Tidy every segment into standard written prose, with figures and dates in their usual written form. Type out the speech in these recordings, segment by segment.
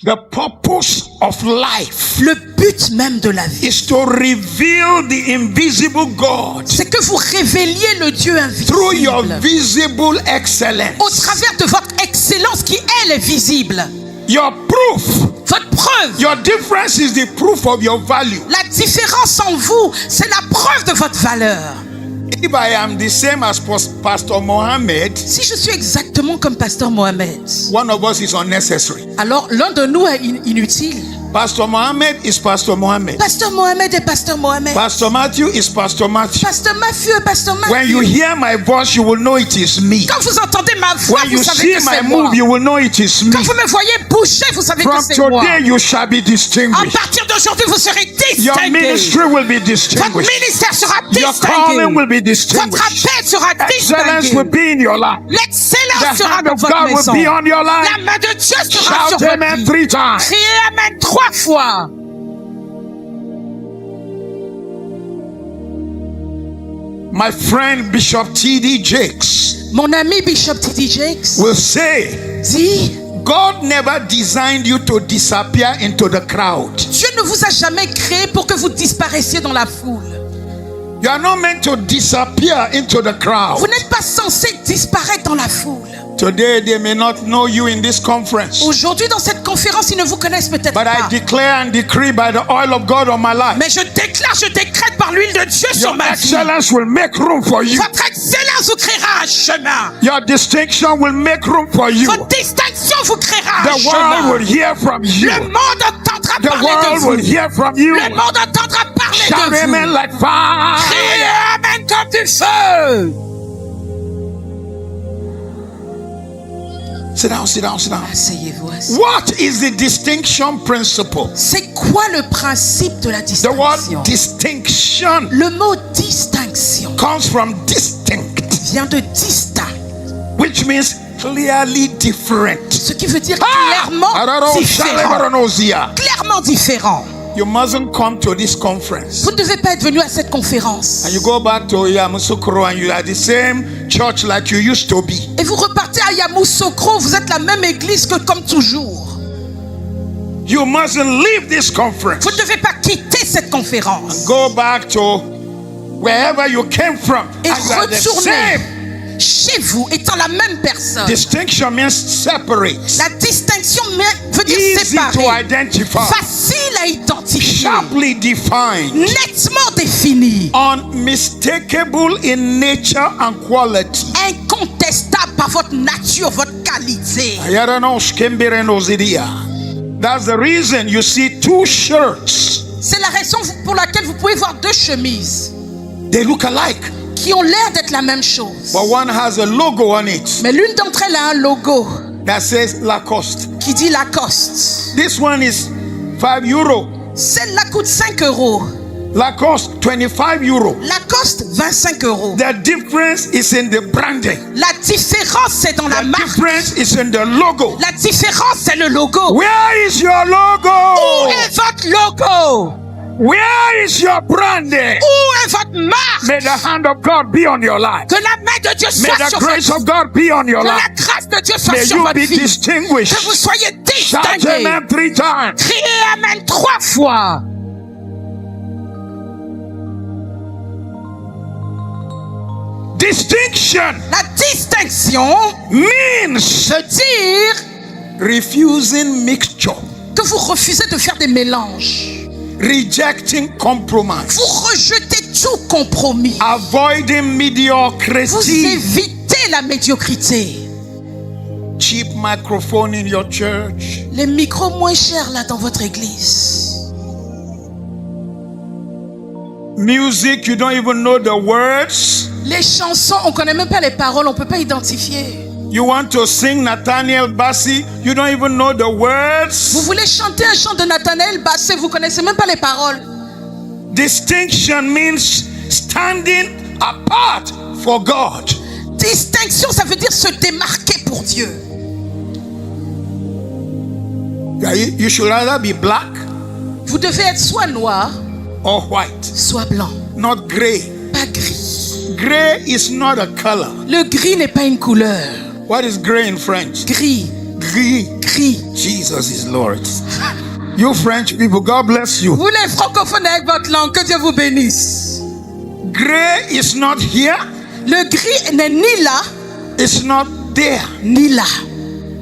The purpose of life Le but même de la vie, is to reveal the invisible God c'est que vous révéliez le Dieu through your invisible visible excellence. au travers de votre excellence qui, elle, est visible. Your proof, Votre preuve, your difference is the proof of your value. la différence en vous, c'est la preuve de votre valeur. If I am the same as Pastor Mohammed, Si je suis exactement comme Pasteur Mohamed, one of us is unnecessary. alors l'un de nous est inutile. Pastor Mohammed is Pastor Mohammed. Pasteur Mohamed est Pasteur Mohamed. Pastor Matthew is Pastor Matthew. Pasteur Matthew est Pasteur Matthew. When you hear my voice, you will know it is me. Quand vous entendez ma voix, When vous you savez see que my c'est moi. move, you will know it is me. Quand vous me voyez bouger, vous savez From que c'est moi. today, you shall be À distinguished. partir d'aujourd'hui, vous serez Your distingué. ministry will be Votre distinguished. ministère sera Your distingué. calling will be Votre distinguished. appel sera Excellence will distingué. be in your life. L'excellence The sera hand dans of votre God will maison. be on your life. La main de Dieu sera sur Shout votre amen vie. 3 times. Criez Amen 3 fois. My friend Bishop T.D. Jakes Mon ami Bishop T.D. Jakes will say, dit, God never designed you to disappear into the crowd. Dieu ne vous a jamais créé pour que vous disparaissiez dans la foule. You are not meant to disappear into the crowd. Vous n'êtes pas censé disparaître dans la foule. Today they may not know you in this conference, Aujourd'hui, dans cette conférence, ils ne vous connaissent peut-être but I pas. declare and decree by the oil of God on my life, Mais je déclare, je décrète par l'huile de Dieu sur your ma vie. excellence will make room for you. Votre excellence vous créera un chemin. Your distinction will make room for you. Votre distinction vous créera un The world chemin. will hear from you. Le monde entendra The parler de world vous. will hear from you. Le monde entendra parler Shout de amen vous. like fire. Criez Amen comme du feu. Sit down, sit down, sit down. Asseyez-vous. Asseyez-vous. What is the distinction principle? C'est quoi le principe de la The word distinction? distinction Le mot distinction comes from distinct, vient de distinct, which means clearly different. ce qui veut dire Ah! clairement différent. Différent. Clairement différent. You mustn't come to this conference Vous ne devez pas être venu à cette conférence. and you go back to Yamoussoukro and you are the same church like you used to be. Et vous repartez à Yamoussoukro, vous êtes la même église que comme toujours. You mustn't leave this conference. Vous ne devez pas quitter cette conférence. Go back to wherever you came from Et and you are the retourner same. chez vous étant la même personne. Distinction means separate, La distinction veut dire easy to séparer, identify, facile à identifier, sharply defined, nettement défini, unmistakable in nature and quality. incontestable par votre nature, votre qualité. That's the reason you see two shirts. C'est la raison pour laquelle vous pouvez voir deux chemises They look alike, qui ont l'air d'être la même chose. but one has a logo on it Mais l'une d'entre elles a un logo that says Lacoste. qui dit Lacoste. This one is €5. Celle-là coûte 5 euros. Lacoste, €25. Lacoste, 25 euros. The difference is in the branding. La différence, c'est dans la The marque. difference is in the logo. La différence, c'est le logo. Where is your Où logo? est votre logo? Where is your branding? Où est votre marque? May the hand of God be on your life. Que la main de Dieu May soit the sur votre grace vie. of God be on your Que la life. grâce de Dieu soit May sur you votre be vie. distinguished. Que vous soyez Shout distingués. amen 3 times. Criez Amen 3 fois. Distinction La distinction means veut dire refusing mixture, que vous refusez de faire des mélanges. rejecting compromise, Vous rejetez tout compromis. avoiding Vous mediocrity. évitez la médiocrité. Cheap microphone in your church. Les micros moins chers là dans votre église. Music, you don't even know the words. Les chansons, on ne connaît même pas les paroles, on ne peut pas identifier. You want to sing Nathaniel Bassey, you don't even know the Vous words. voulez chanter un chant de Nathanaël Bassey, vous ne connaissez même pas les paroles. Distinction means standing apart for God. Distinction, ça veut dire se démarquer pour Dieu. You should either be black Vous devez être soit noir, or white, soit blanc, not gray. pas gris. Gray is not a color. Le gris n'est pas une couleur. What is gray in French? Gris. Gris. Gris. Jesus is Lord. You French people, God bless you. Vous les francophones avec votre langue, que Dieu vous bénisse. Gray is not here. Le gris n'est ni là, It's not there. ni là.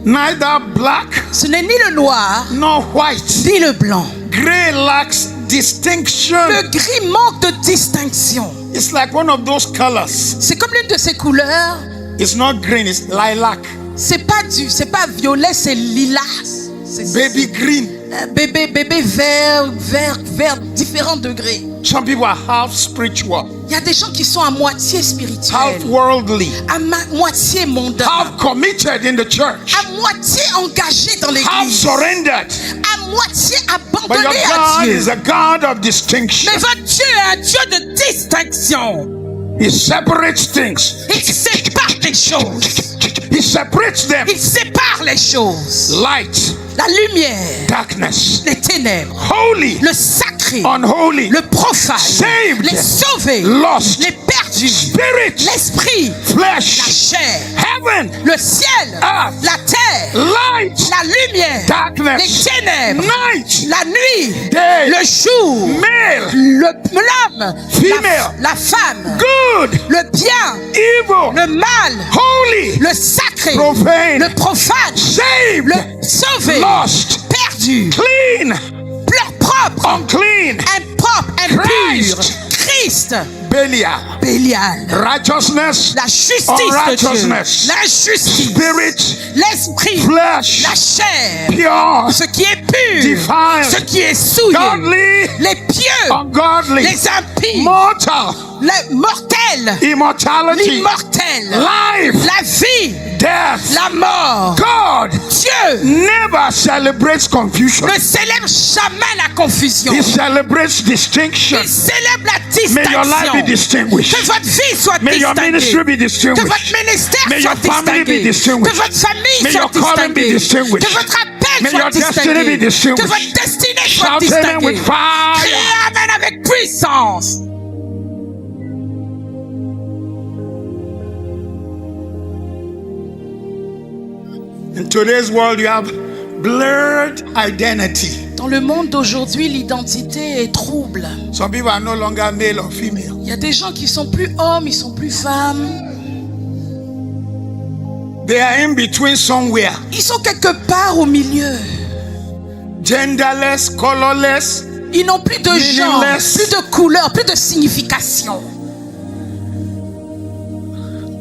Neither black Ce n'est ni le noir, nor white. ni le blanc. Gray lacks distinction. Le gris manque de distinction. It's like one of those colors. C'est comme l'une de ces couleurs. It's not green, it's lilac. C'est pas violet, c'est lilas. Baby green. Bébé vert, différents degrés. Some people are half spiritual, Il y a des gens qui sont à moitié half spirituels, worldly, à moitié mondains, half committed in the church, à moitié engagés dans half l'église, surrendered. à moitié But your abandonnés à God Dieu. is a God of distinction. Mais votre Dieu est un Dieu de distinction. He separates things. Il sépare les choses. He separates them. Il sépare les choses. Light, La lumière, darkness, les ténèbres, holy, le sacré, unholy, le profane, saved, les sauvés, lost, les perdus, spirit, l'esprit, la flesh, chair, heaven, le ciel, earth, la terre, light, la lumière, les darkness, ténèbres, night, la nuit, day, le jour, male, l'homme, female, la femme, good, le bien, evil, le mal, holy, le sacré, profane, le profane, saved, le sauvé, lost, perdu, clean, propre, unclean, impropre, impur, Christ. Christ, Belial, Bélial, righteousness, la justice de Dieu, unrighteousness, la justice, spirit, l'esprit, flesh, la chair, pure, ce qui est pur, defiled, ce qui est souillé, godly, les pieux, ungodly, les impies, mortal, les mortels, immortality, l'immortel, life, la vie, death. la mort. God Dieu never celebrates confusion. ne célèbre jamais la confusion. He celebrates distinction. Il célèbre la May your life be distinction. distinguished. Que votre vie soit May your ministry distinguée. be Que votre distinguished. ministère May soit your family be distingué. distinguished. Que votre famille May soit your calling be distinguée. distinguished. Que votre appel May soit your destiny be distingué. distinguished. Que votre destinée soit Shout amen distinguée. with fire. Criez amen avec puissance. In today's world, you have blurred identity. Dans le monde d'aujourd'hui, l'identité est trouble. Some people are no longer male or female. Il y a des gens qui sont plus hommes, ils sont plus femmes. They are in between somewhere. Ils sont quelque part au milieu. Genderless, colorless. Ils n'ont plus de genre, Meaningless. plus de couleur, plus de signification.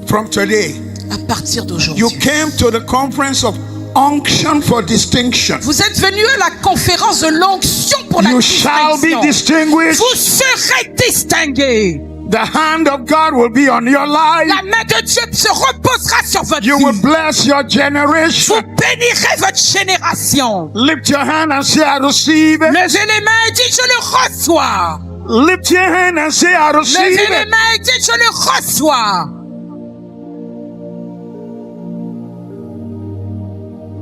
From today, À partir d'aujourd'hui, you came to the conference of unction for distinction. vous êtes venus à la conférence de l'onction pour la You shall be distinction. distinguished. Vous serez distingués. The hand of God will be on your life. La main de Dieu se reposera sur votre You will vie. bless your generation. Vous bénirez votre génération. Lift your hand and say, I receive it. Levez les mains et dites, je le reçois. Lift your hand and say, I receive Levez les it. mains et dites, je le reçois.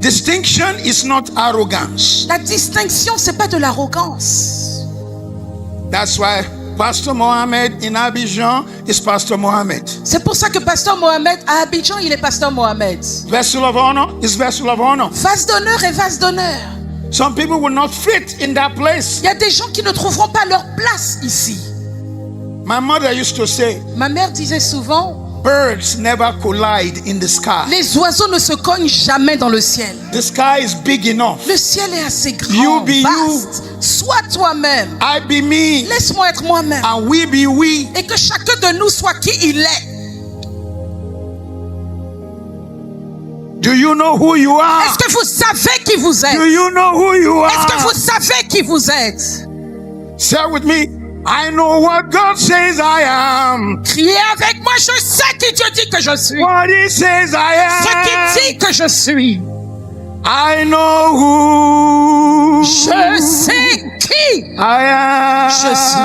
Distinction is not arrogance. La distinction, c'est pas de l'arrogance. That's why Pastor Mohammed in Abidjan is Pastor Mohammed. C'est pour ça que Pasteur Mohamed, à Abidjan, il est Pasteur Mohamed. Vessel of honor is vessel of honor. Vase d'honneur et vase d'honneur. Some people will not fit in that place. Il y a des gens qui ne trouveront pas leur place ici. My mother used to say, Ma mère disait souvent, birds never collide in the sky. les oiseaux ne se cognent jamais dans le ciel. The sky is big enough. Le ciel est assez grand, You be vaste. Sois toi-même. I be me Laisse-moi être moi-même. and we be we. Et que chacun de nous soit qui il est. Do you know who you are? Est-ce que vous savez qui vous êtes? Do you know who you Est-ce que are? vous savez qui vous êtes? Say with me. I know what God says I am. Criez avec moi, je sais qui Dieu dit que je suis. What He says I Ce am. qu'il dit que je suis. I know who Je sais qui I am. je suis.